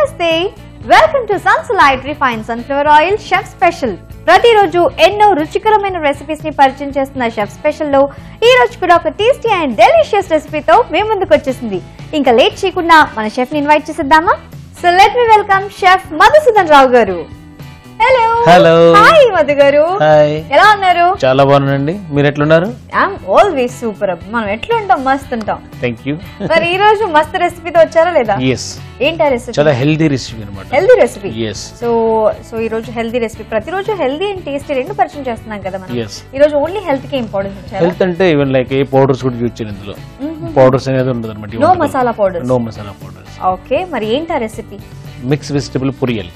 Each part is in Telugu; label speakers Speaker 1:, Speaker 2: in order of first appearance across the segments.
Speaker 1: నమస్తే welcome to Sunsalite refine sunflower oil chef special. ప్రతిరోజు ఎన్నో రుచికరమైన రెసిపీస్ ని పరిచయం చేస్తున్న షెఫ్ స్పెషల్ లో ఈ రోజు కూడా ఒక టేస్టీ అండ్ డెలిషియస్ రెసిపీతో మేము ముందుకు వచ్చేసింది. ఇంకా లేట్ చేయకుండా మన షెఫ్ ని ఇన్వైట్ చేసేద్దామా? So let me welcome chef Madhusudan Rao garu. Hello.
Speaker 2: Hello.
Speaker 1: Hi Madhu గారు.
Speaker 2: హాయ్.
Speaker 1: ఎలా ఉన్నారు?
Speaker 2: చాలా బాగున్నానండి. మీరు ఎట్లున్నారు?
Speaker 1: I'm always super. మనం ఎట్లా ఉంటాం? మస్త్ ఉంటాం.
Speaker 2: Thank you.
Speaker 1: మరి ఈ రోజు మస్త్ రెసిపీతో వచ్చారా లేదా?
Speaker 2: yes.
Speaker 1: ఏంటా రెసిపీ?
Speaker 2: చాలా హెల్దీ రెసిపీ అన్నమాట.
Speaker 1: Healthy recipe.
Speaker 2: yes.
Speaker 1: సో ఈ రోజు హెల్దీ రెసిపీ. ప్రతిరోజు హెల్దీ అండ్ టేస్టీ రెండు పరిచయం చేస్తున్నాం కదా మనం.
Speaker 2: yes.
Speaker 1: ఈ రోజు ఓన్లీ హెల్త్ కి ఇంపార్టెన్స్ ఇచ్చారు.
Speaker 2: హెల్త్ అంటే ఈవెన్ లైక్ ఏ పౌడర్స్ కూడా యూజ్ చేయాలి ఇందులో. పౌడర్స్ అనేది ఉండదు అన్నమాట.
Speaker 1: No masala powders.
Speaker 2: No masala powders.
Speaker 1: Okay, మరి ఏంటా రెసిపీ?
Speaker 2: Mix vegetable poriyal.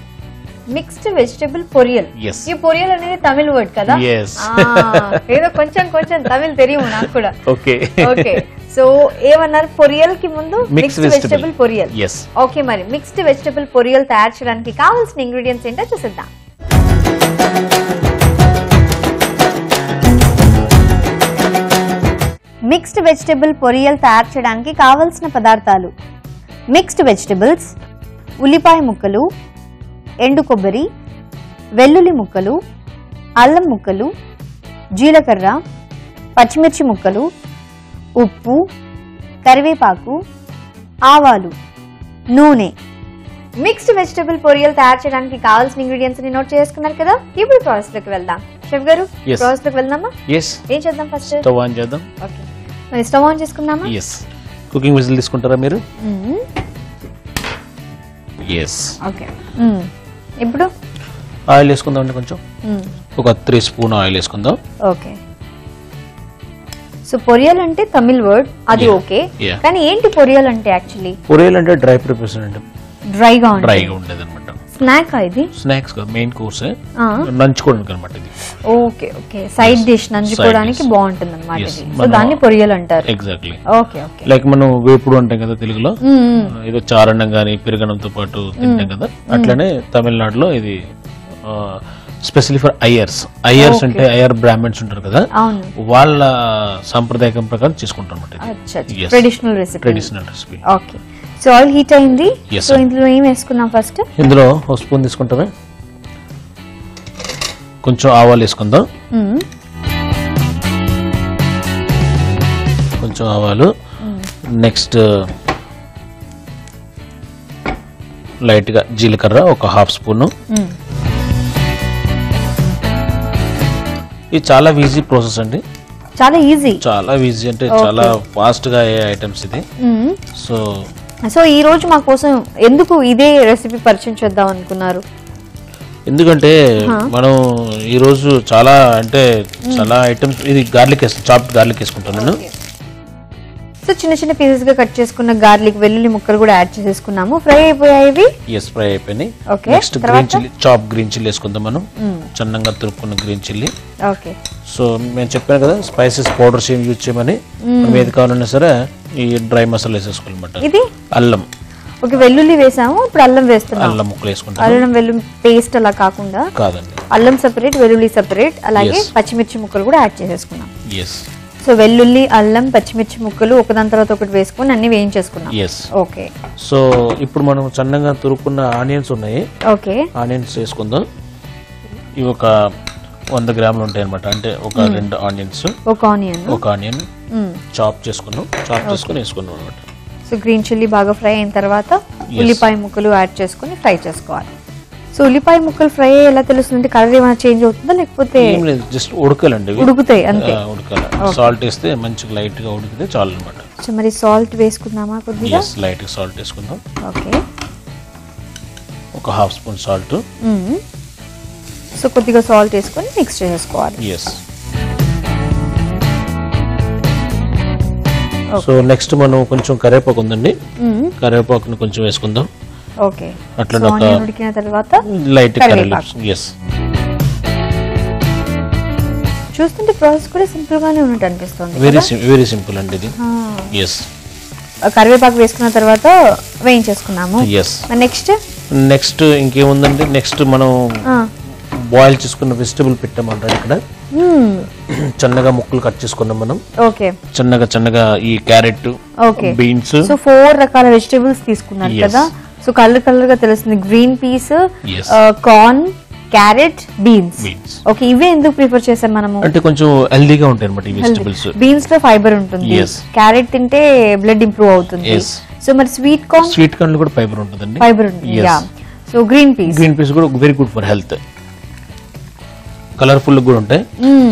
Speaker 1: Mixed vegetable poriyal.
Speaker 2: yes.
Speaker 1: ఈ పొరియల్ అనేది తమిళ వర్డ్ కదా?
Speaker 2: yes.
Speaker 1: ఏదో కొంచెం తమిళ్ తెలియదు నాకు కూడా.
Speaker 2: ఓకే.
Speaker 1: ఓకే, సో ఏమన్నారు? పొరియల్ కి ముందు mixed vegetable poriyal.
Speaker 2: yes.
Speaker 1: Okay, మరి మిక్స్డ్ వెజిటబుల్ పొరియల్ తయారు చేయడానికి కావాల్సిన ఇంగ్రీడియంట్స్ ఏంటో చూసేద్దాం. మిక్స్డ్ వెజిటబుల్ పొరియల్ తయారు చేయడానికి కావలసిన పదార్థాలు: మిక్స్డ్ వెజిటబుల్స్, ఉల్లిపాయ ముక్కలు, ఎండు కొబ్బరి, వెల్లుల్లి ముక్కలు, అల్లం ముక్కలు, జీలకర్ర, పచ్చిమిర్చి ముక్కలు, ఉప్పు, కరివేపాకు, ఆవాలు, నూనె. మిక్స్డ్ వెజిటబుల్ పొరియల్ తయారు చేయడానికి కావాల్సిన ఇంగ్రీడియంట్స్ ని నోట్ చేసుకున్నారు కదా? ఇప్పుడు ప్రాసెస్ లోకి వెళ్దాం. షెఫ్ గారు, ప్రాసెస్ లోకి వెళ్దామా?
Speaker 2: yes.
Speaker 1: ఏం చేద్దాం ఫస్ట్?
Speaker 2: స్టవ్ ఆన్ చేద్దాం.
Speaker 1: ఓకే, మరి స్టవ్ ఆన్ చేసుకుందామా?
Speaker 2: yes. కుకింగ్ విజిల్ తీసుకుంటారా మీరు? yes.
Speaker 1: ఓకే, ఇప్పుడు
Speaker 2: ఆయిల్ వేసుకుందాం కొంచెం. ఒక 3 స్పూన్ ఆయిల్ వేసుకుందాం.
Speaker 1: ఓకే, సో పొరియల్ అంటే తమిళ్ వర్డ్ అది. ఓకే, కానీ ఏంటి పొరియల్ అంటే? యాక్చువల్లీ
Speaker 2: పొరియల్ అంటే డ్రై ప్రిపరేషన్ అంటే
Speaker 1: డ్రైగా
Speaker 2: ఉండేది అనమాట.
Speaker 1: స్నాక్ ఇది?
Speaker 2: స్నాక్స్ మెయిన్ కోర్స్, నంచుకోవడానికి అనమాట ఇది.
Speaker 1: ఓకే ఓకే, సైడ్ డిష్ నంచుకోవడానికి బాగుంటుంది అనమాట ఇది. సో దాన్ని పొరియల్ అంటారు.
Speaker 2: ఎగ్జాక్ట్లీ.
Speaker 1: ఓకే ఓకే,
Speaker 2: లైక్ మనం వేపుడు అంటాం కదా తెలుగులో, ఏదో చారణం గానీ పెరుగనంతో పాటు తింటాం కదా, అట్లనే తమిళనాడులో ఇది స్పెషల్లీ ఫర్ అయ్యర్స్ అంటే అయ్యర్ బ్రాహ్మణ్స్ ఉంటారు కదా, వాళ్ళ సంప్రదాయం ప్రకారం చేసుకుంటాం అన్నమాట.
Speaker 1: Traditional recipe. Okay, so oil heat అయింది. సో ఇందులో ఏం వేసుకున్నాం ఫస్ట్?
Speaker 2: ఇందులో ఒక స్పూన్ తీసుకుంటారా? కొంచెం ఆవాలు వేసుకుందాం. కొంచెం ఆవాలు. నెక్స్ట్ లైట్ గా జీలకర్ర ఒక 1/2 స్పూన్. ఇది చాలా ఈజీ ప్రాసెస్ అండి.
Speaker 1: చాలా ఈజీ
Speaker 2: అంటే చాలా ఫాస్ట్ గా అయ్యే ఐటమ్స్ ఇది.
Speaker 1: సో ఈ రోజు మా కోసం ఎందుకు ఇదే రెసిపీ పరిచయం చేద్దాం అనుకున్నారు?
Speaker 2: ఎందుకంటే మనం ఈ రోజు చాలా ఐటమ్స్, ఇది గార్లిక్ చాప్డ్ గార్లిక్ వేసుకుంటాను నేను.
Speaker 1: సో చిన్న చిన్న పీసెస్ గా కట్ చేసుకున్న గార్లిక్, వెల్లుల్లి ముక్కలు కూడా యాడ్ చేసేసుకున్నాము. ఫ్రై అయిపోయాయి.
Speaker 2: ఫ్రై అయిపోయినాయి. Next green chilli, green chilli వేసుకుందాం మనం. చిన్నగా తురుక్కున్న గ్రీన్ చిల్లీ.
Speaker 1: ఓకే, సో
Speaker 2: నేను చెప్పాను కదా స్పైసెస్ పౌడర్స్ ఏం యూజ్ చేయమని. మనం ఏది కావాలన్నా సరే ఈ డ్రై మసాలా వేసేసుకోవాలన్నమాట.
Speaker 1: ఇది
Speaker 2: అల్లం.
Speaker 1: ఓకే, వెల్లుల్లి వేసాము, ఇప్పుడు అల్లం వేస్తున్నాం.
Speaker 2: అల్లం ముక్కలు వేసుకుంటాం.
Speaker 1: అల్లం వెల్లుల్లి పేస్ట్ అలా కాకుండా
Speaker 2: కాదండి,
Speaker 1: అల్లం సెపరేట్, వెల్లుల్లి సెపరేట్, అలాగే పచ్చిమిర్చి ముక్కలు కూడా యాడ్ చేసేసుకున్నాం.
Speaker 2: ఎస్.
Speaker 1: సో వెల్లుల్లి, అల్లం, పచ్చిమిర్చి ముక్కలు ఒకదాని తర్వాత ఒకటి వేసుకుని అన్ని వేయించేసుకున్నాం. ఓకే,
Speaker 2: సో ఇప్పుడు మనం సన్నగా తురుక్కున్న ఆనియన్స్ ఉన్నాయి.
Speaker 1: ఓకే,
Speaker 2: ఆనియన్స్ వేసుకుందాం. ఇవి ఒక 100 గ్రాములు ఉంటాయి అనమాట. అంటే ఒక 2 ఆనియన్స్, ఒక ఆనియన్ చాప్ చేసుకుని వేసుకున్నాం అనమాట.
Speaker 1: సో గ్రీన్ చిల్లీ బాగా ఫ్రై అయిన తర్వాత ఉల్లిపాయ ముక్కలు యాడ్ చేసుకుని ఫ్రై చేసుకోవాలి. సో ఉల్లిపాయ ముక్కలు ఫ్రై ఎలా తెలుస్తుంది? కలర్ ఏమైనా చేంజ్ అవుతుందా లేకపోతే?
Speaker 2: జస్ట్ ఉడకాలండి,
Speaker 1: ఉడుకుతాయి అంతే.
Speaker 2: ఉడకాలి. సాల్ట్ వేస్తే మంచిగా లైట్ గా ఉడికితే చాలు అనమాట.
Speaker 1: సో మరి సాల్ట్ వేసుకుందామా? కొద్దిగా
Speaker 2: లైట్ గా సాల్ట్ వేసుకుందాం.
Speaker 1: ఓకే,
Speaker 2: ఒక 1/2 స్పూన్ సాల్ట్.
Speaker 1: సో కొద్దిగా సాల్ట్ వేసుకొని మిక్స్ చేసుకోవాలి.
Speaker 2: సో నెక్స్ట్ మనం కొంచెం కరివేపాకు ఉందండి, కరివేపాకుని కొంచెం వేసుకుందాం.
Speaker 1: ఓకే,
Speaker 2: అట్లా
Speaker 1: ఉడికిన తర్వాత
Speaker 2: లైట్
Speaker 1: చూస్తుంటే ప్రాసెస్ కూడా సింపుల్ గానే ఉన్నట్టు అనిపిస్తుంది.
Speaker 2: వెరీ సింపుల్ అండి ఇది.
Speaker 1: కరివేపాకు వేసుకున్న తర్వాత వేయించేసుకున్నాము. నెక్స్ట్
Speaker 2: ఇంకేముందండి? నెక్స్ట్ మనం బాయిల్ చేసుకున్న వెజిటబుల్ పెట్టామన్నారు ఇక్కడ. చిన్నగా ముక్కలు కట్ చేసుకున్నాం మనం.
Speaker 1: ఓకే,
Speaker 2: చిన్నగా ఈ క్యారెట్, బీన్స్.
Speaker 1: సో 4 రకాల వెజిటబుల్స్ తీసుకున్నారు కదా. సో కలర్ గా తెలుస్తుంది. Green peas,
Speaker 2: Yes.
Speaker 1: Corn, carrot, beans.
Speaker 2: Beans
Speaker 1: okay, ఇవే ఎందుకు ప్రిఫర్ చేసాం మనము?
Speaker 2: అంటే కొంచెం హెల్దీగా ఉంటాయి అనమాట ఈ వెజిటబుల్స్.
Speaker 1: బీన్స్ లో ఫైబర్ ఉంటుంది,
Speaker 2: Yes.
Speaker 1: క్యారెట్ తింటే బ్లడ్ ఇంప్రూవ్ అవుతుంది.
Speaker 2: Yes.
Speaker 1: సో మరి స్వీట్ కార్న్
Speaker 2: లో కూడా ఫైబర్ ఉంటుందండి.
Speaker 1: ఫైబర్ ఉంటుంది.
Speaker 2: Yes.
Speaker 1: సో గ్రీన్ పీస్
Speaker 2: కూడా very good for health, colourful కూడా ఉంటాయి.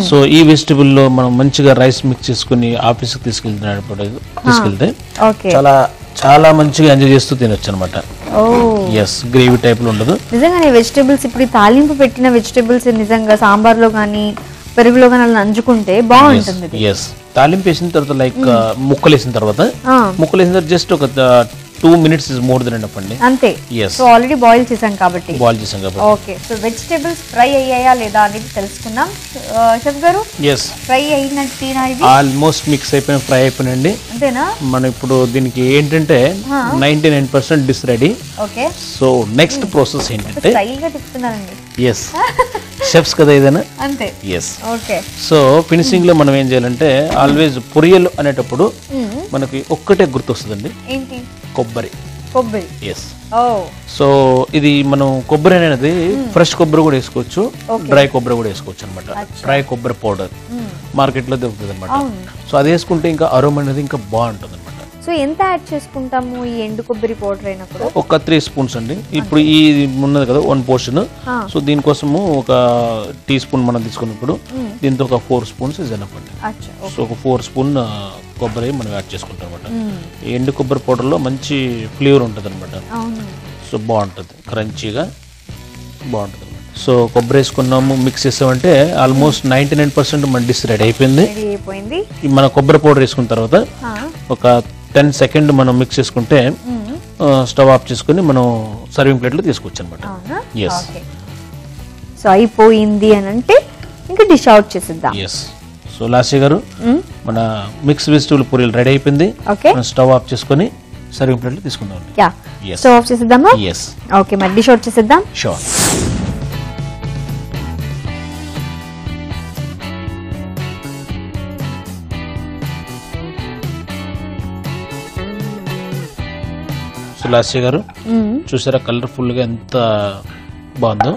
Speaker 2: సో ఈ వెజిటబుల్ లో మనం మంచిగా రైస్ మిక్స్ చేసుకుని ఆఫీస్ కి తీసుకెళ్తే
Speaker 1: ఓకే,
Speaker 2: చాలా చాలా మంచిగా ఎంజాయ్ చేస్తూ తినొచ్చు అనమాట. ఎస్, గ్రేవీ టైప్ లో ఉండదు.
Speaker 1: నిజంగానే వెజిటబుల్స్ ఇప్పుడు ఈ తాలింపు పెట్టిన వెజిటబుల్స్ నిజంగా సాంబార్ లో గానీ పెరుగులో గానీ అలా నంచుకుంటే బాగుంటుంది.
Speaker 2: ఎస్, తాలింపు వేసిన తర్వాత లైక్ ముక్కలు వేసిన తర్వాత జస్ట్ ఒక 2 minutes is more than enough అండి.
Speaker 1: అంతే.
Speaker 2: Yes.
Speaker 1: సో ఆల్రెడీ బాయిల్ చేసాం కాబట్టి.
Speaker 2: ఓకే,
Speaker 1: సో వెజిటబుల్స్ ఫ్రై అయ్యాయా లేదా అనేది తెలుసుకుందాం. షెఫ్ గారు,
Speaker 2: ఎస్,
Speaker 1: ఫ్రై అయినట్టేనా ఇది?
Speaker 2: ఆల్మోస్ట్ మిక్స్ అయిపోయిన ఫ్రై అయిపోయినండి.
Speaker 1: అంతేనా?
Speaker 2: మనం ఇప్పుడు దీనికి ఏంటంటే 99% dish ready.
Speaker 1: Okay,
Speaker 2: so next process ఏంటంటే
Speaker 1: స్టైల్ గా తిప్పుతున్నారండి.
Speaker 2: ఎస్, షెఫ్స్ కదా ఏదైనా.
Speaker 1: అంతే.
Speaker 2: ఎస్.
Speaker 1: ఓకే,
Speaker 2: సో ఫినిషింగ్ లో మనం ఏం చేయాలంటే ఆల్వేస్ పొరియలు అనేటప్పుడు మనకి ఒక్కటే గుర్తొస్తుందండి,
Speaker 1: ఏంటి?
Speaker 2: కొబ్బరి. ఎస్. సో ఇది మనం కొబ్బరి అనేది ఫ్రెష్ కొబ్బరి కూడా వేసుకోవచ్చు, డ్రై కొబ్బరి కూడా వేసుకోవచ్చు అనమాట. డ్రై కొబ్బరి పౌడర్ మార్కెట్ లో దొరుకుతుంది అనమాట. సో అది వేసుకుంటే ఇంకా అరోమా అనేది ఇంకా బాగుంటుంది అనమాట.
Speaker 1: సో ఎంత యాడ్ చేసుకుంటాము ఈ ఎండు కొబ్బరి పౌడర్ అయినప్పుడు?
Speaker 2: ఒక 3 spoons అండి. ఇప్పుడు ఈ ఉన్నది కదా 1 portion. సో దీనికోసము ఒక టీ స్పూన్ మనం తీసుకున్నప్పుడు దీంతో ఒక 4 spoons ఇస్ ఎనఫ్ అండి. సో ఒక 4 spoon కొబ్బరి మనం యాడ్ చేసుకుంటాం అనమాట. ఎండు కొబ్బరి పౌడర్ లో మంచి ఫ్లేవర్ ఉంటుంది అనమాట. సో బాగుంటుంది, క్రంచీగా బాగుంటుంది. సో కొబ్బరి వేసుకున్నాము, మిక్స్ చేసామంటే ఆల్మోస్ట్ 99% మన డిష్ రెడీ అయిపోయింది. మన కొబ్బరి పౌడర్ వేసుకున్న తర్వాత ఒక 10 seconds మనం మిక్స్ చేసుకుంటే స్టవ్ ఆఫ్ చేసుకుని మనం సర్వింగ్ ప్లేట్ లో తీసుకోవచ్చు అనమాట. ఎస్.
Speaker 1: సో అయిపోయింది అని అంటే ఇంకా డిష్ అవుట్ చేసేద్దాం.
Speaker 2: ఎస్. సో లాస్య గారు, మన మిక్స్ వెజిటబుల్ పూరీలు రెడీ అయిపోయింది. స్టవ్ ఆఫ్ చేసుకుని సర్వింగ్ ప్లేట్ లో తీసుకుందాం.
Speaker 1: స్టవ్ ఆఫ్ చేసేద్దామా?
Speaker 2: ఎస్.
Speaker 1: ఓకే, మరి డిష్ అవుట్ చేసేద్దాం.
Speaker 2: షూర్. లాస్య గారు చూసారా కలర్ఫుల్ గా ఎంత బాగుందో?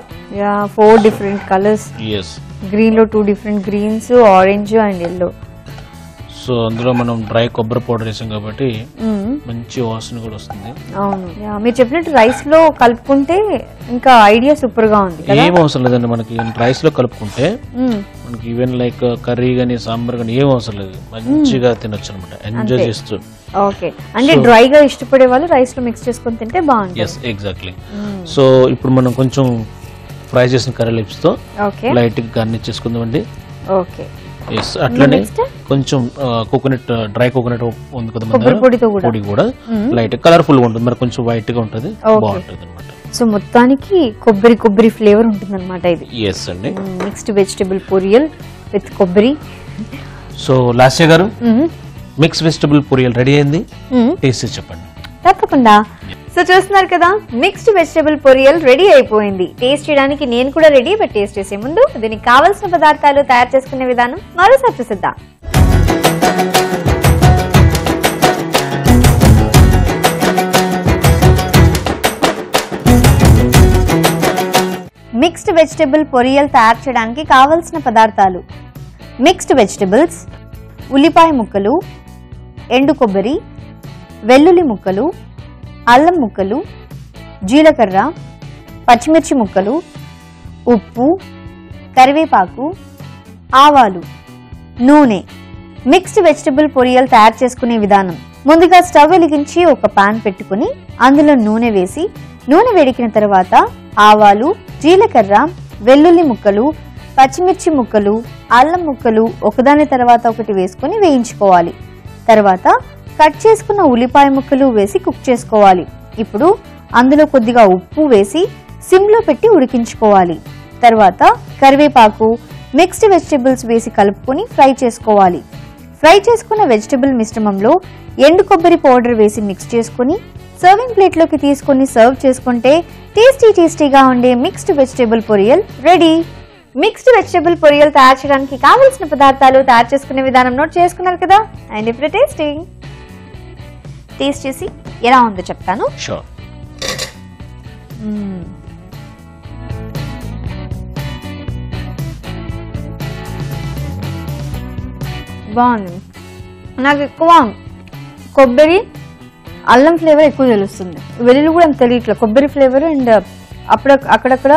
Speaker 1: 4 different colors.
Speaker 2: ఎస్.
Speaker 1: గ్రీన్ లో 2 different greens, orange and yellow.
Speaker 2: So అందులో మనం డ్రై కొబ్బరి పౌడర్ వేసాం కాబట్టి మంచి వాసన కూడా వస్తుంది.
Speaker 1: అవును, మీరు చెప్పినట్టు రైస్ లో కలుపుకుంటే ఇంకా ఐడియా సూపర్ గా ఉంది.
Speaker 2: ఏం అవసరం లేదండి మనకి రైస్ లో కలుపుకుంటే, మనకి ఈవెన్ లైక్ కర్రీ గానీ సాంబార్ గానీ ఏం అవసరం లేదు, మంచిగా తినొచ్చు అనమాట, ఎంజాయ్ చేస్తూ.
Speaker 1: ఓకే, అంటే డ్రై గా ఇష్టపడే వాళ్ళు రైస్ లో మిక్స్ చేసుకొని తింటే బాగుంటుంది.
Speaker 2: Yes, exactly. సో ఇప్పుడు మనం కొంచెం ఫ్రై చేసిన కర్రీ లీవ్స్ తో లైట్ గా గార్నిష్ చేసుకుందామండి.
Speaker 1: ఓకే.
Speaker 2: అట్లనే కొంచెం కోకోనట్, డ్రై కోకోనట్ ఉంది కదా పొడి కూడా లైట్ కలర్ఫుల్ గా ఉంటుంది, మరి కొంచెం వైట్ గా ఉంటుంది, బాగుంటుంది అనమాట.
Speaker 1: సో మొత్తానికి కొబ్బరి ఫ్లేవర్ ఉంటుంది అనమాట ఇది.
Speaker 2: ఎస్ అండి.
Speaker 1: మిక్స్డ్ వెజిటబుల్ పొరియల్ విత్ కొబ్బరి.
Speaker 2: సో లాస్య గారు, మిక్స్ వెజిటబుల్ పొరియల్ రెడీ అయింది, టేస్ట్ చెప్పండి.
Speaker 1: తప్పకుండా. సో చూస్తున్నారు కదా, మిక్స్డ్ వెజిటబుల్ పొరియల్ రెడీ అయిపోయింది. టేస్ట్ చేయడానికి నేను కూడా రెడీ, బట్ టేస్ట్ చేసే ముందు దీనికి కావాల్సిన పదార్థాలు, తయారు చేసుకునే విధానం మరోసారి చూసిద్దాం. మిక్స్డ్ వెజిటబుల్ పొరియల్ తయారు చేయడానికి కావాల్సిన పదార్థాలు: మిక్స్డ్ వెజిటబుల్స్, ఉల్లిపాయ ముక్కలు, ఎండు కొబ్బరి, వెల్లుల్లి ముక్కలు, అల్లం ముక్కలు, జీలకర్ర, పచ్చిమిర్చి ముక్కలు, ఉప్పు, కరివేపాకు, ఆవాలు, నూనె. మిక్స్డ్ వెజిటబుల్ పొరియల్ తయారు చేసుకునే విధానం: ముందుగా స్టవ్ వెలిగించి ఒక పాన్ పెట్టుకుని అందులో నూనె వేసి, నూనె వేడికిన తర్వాత ఆవాలు, జీలకర్ర, వెల్లుల్లి ముక్కలు, పచ్చిమిర్చి ముక్కలు, అల్లం ముక్కలు ఒకదాని తర్వాత ఒకటి వేసుకుని వేయించుకోవాలి. తర్వాత కట్ చేసుకున్న ఉల్లిపాయ ముక్కలు వేసి కుక్ చేసుకోవాలి. ఇప్పుడు అందులో కొద్దిగా ఉప్పు వేసి సిమ్లో పెట్టి ఉడికించుకోవాలి. తర్వాత కరివేపాకు, మిక్స్డ్ వెజిటబుల్స్ వేసి కలుపుకొని ఫ్రై చేసుకోవాలి. ఫ్రై చేసుకున్న వెజిటబుల్ మిశ్రమంలో ఎండు కొబ్బరి పౌడర్ వేసి మిక్స్ చేసుకుని సర్వింగ్ ప్లేట్లోకి తీసుకొని సర్వ్ చేసుకుంటే టేస్టీగా ఉండే mixed vegetable poriyal ready. Mixed vegetable poriyal తయారు చేయడానికి కావలసిన పదార్థాలు, తయారు చేసుకునే విధానం నోట్ చేసుకున్నారు కదా. అండ్ ఇప్పుడు టేస్ట్ చేసి ఎలా ఉందో చెప్తాను.
Speaker 2: షూర్.
Speaker 1: బాగుంది. నాకు ఎక్కువ కొబ్బరి అల్లం ఫ్లేవర్ ఎక్కువ తెలుస్తుంది, వెల్లుల్లి కూడా అంత తెలియట్లేదు. కొబ్బరి ఫ్లేవర్ అండ్ అక్కడక్కడ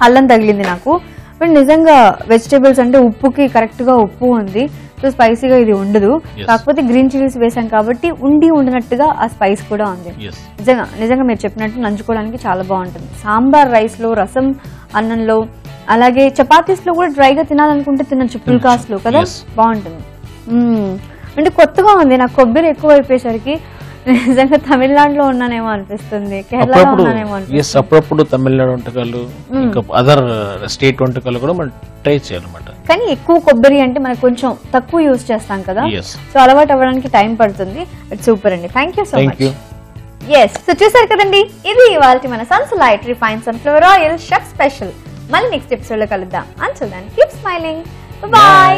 Speaker 1: అల్లం తగిలింది నాకు. బట్ నిజంగా వెజిటేబుల్స్ అంటే ఉప్పుకి కరెక్ట్గా ఉప్పు ఉంది, సో స్పైసీగా ఇది ఉండదు. కాకపోతే గ్రీన్ చిల్లీస్ వేసాం కాబట్టి ఉండినట్టుగా ఆ స్పైస్ కూడా ఉంది. నిజంగా మీరు చెప్పినట్టు నంచుకోవడానికి చాలా బాగుంటుంది. సాంబార్ రైస్లో, రసం అన్నంలో, అలాగే చపాతీస్లో కూడా డ్రైగా తినాలనుకుంటే తినచ్చు, పుల్కాస్లో కదా, బాగుంటుంది. అంటే కొత్తగా ఉంది నాకు. కొబ్బరి ఎక్కువ అయిపోయేసరికి నిజంగా తమిళనాడులో ఉన్నానేమో అనిపిస్తుంది, కేరళలో ఉన్నానేమో అనిపిస్తుంది.
Speaker 2: అప్పుడప్పుడు తమిళనాడు వంటకాలు, ఇంకా అదర్ స్టేట్ వంటకాలు కూడా మనం ట్రై చేయాలన్నమాట.
Speaker 1: కానీ ఎక్కువ కొబ్బరి అంటే మనకు కొంచెం తక్కువ యూజ్ చేస్తాం కదా, సో అలవాటు అవ్వడానికి టైం పడుతుంది. బట్ సూపర్ అండి, thank you so much. So చూసారు కదండి, ఇది ఇవాళ మన Sunsalite refine sunflower oil chef special. మళ్ళీ నెక్స్ట్ ఎపిసోడ్ లో కలుద్దాం. Until then keep smiling, by.